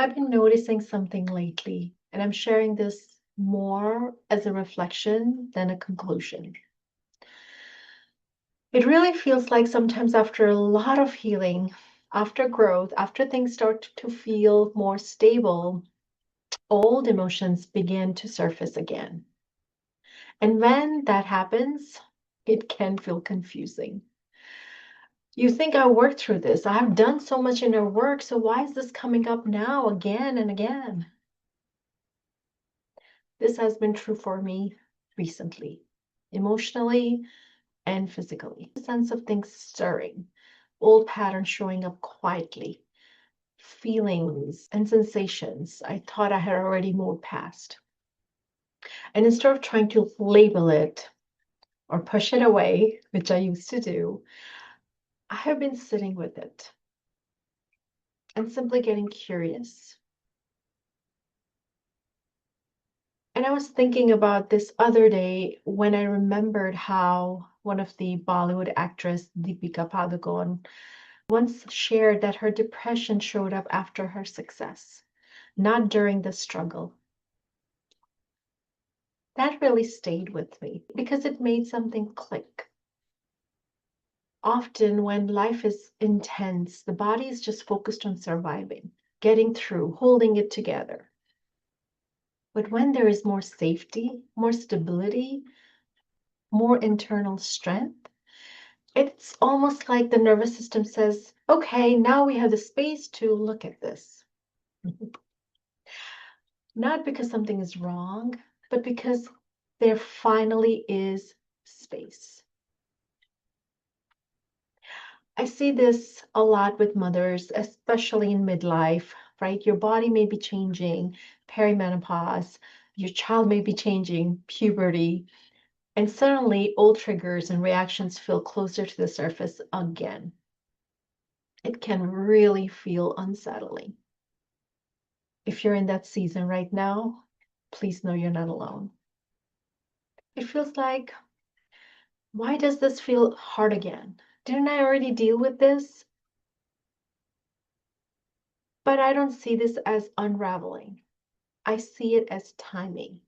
I've been noticing something lately, and I'm sharing this more as a reflection than a conclusion. It really feels like sometimes after a lot of healing, after growth, after things start to feel more stable, old emotions begin to surface again. And when that happens, it can feel confusing. You think I worked through this. I've done so much inner work, so why is this coming up now again and again? This has been true for me recently, emotionally and physically. A sense of things stirring, old patterns showing up quietly, feelings and sensations I thought I had already moved past. And instead of trying to label it or push it away, which I used to do, I have been sitting with it and simply getting curious. And I was thinking about this other day when I remembered how one of the Bollywood actress, Deepika Padukone, once shared that her depression showed up after her success, not during the struggle. That really stayed with me because it made something click. Often, when life is intense, the body is just focused on surviving, getting through, holding it together. But when there is more safety, more stability, more internal strength, it's almost like the nervous system says, okay, now we have the space to look at this. Not because something is wrong, but because there finally is space. I see this a lot with mothers, especially in midlife, right? Your body may be changing, perimenopause, your child may be changing, puberty, and suddenly old triggers and reactions feel closer to the surface again. It can really feel unsettling. If you're in that season right now, please know you're not alone. It feels like, why does this feel hard again? Didn't I already deal with this? But I don't see this as unraveling. I see it as timing.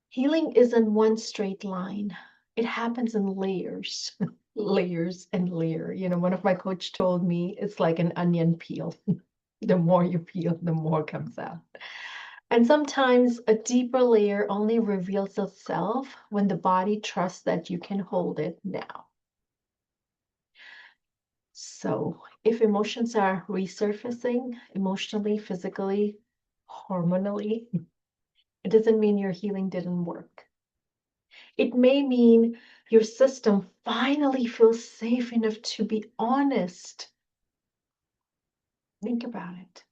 Healing isn't one straight line. It happens in layers, layers and layer. One of my coach told me it's like an onion peel. The more you peel, the more comes out. And sometimes a deeper layer only reveals itself when the body trusts that you can hold it now. So if emotions are resurfacing emotionally, physically, hormonally, it doesn't mean your healing didn't work. It may mean your system finally feels safe enough to be honest. Think about it.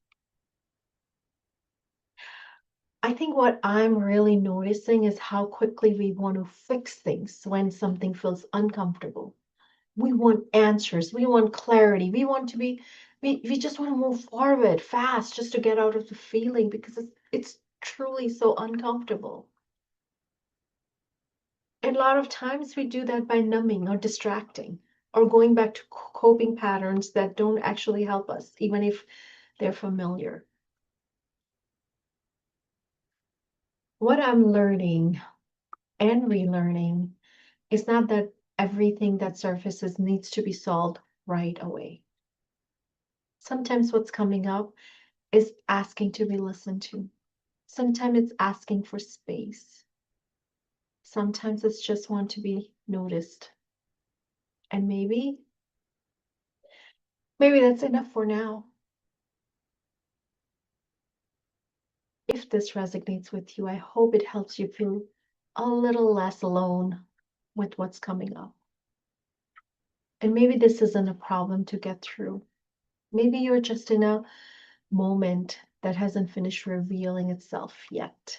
I think what I'm really noticing is how quickly we want to fix things when something feels uncomfortable. We want answers, we want clarity, we just want to move forward fast just to get out of the feeling because it's truly so uncomfortable. And a lot of times we do that by numbing or distracting or going back to coping patterns that don't actually help us, even if they're familiar. What I'm learning and relearning is not that everything that surfaces needs to be solved right away. Sometimes what's coming up is asking to be listened to. Sometimes it's asking for space. Sometimes it's just want to be noticed. And maybe that's enough for now. If this resonates with you, I hope it helps you feel a little less alone with what's coming up. And maybe this isn't a problem to get through. Maybe you're just in a moment that hasn't finished revealing itself yet.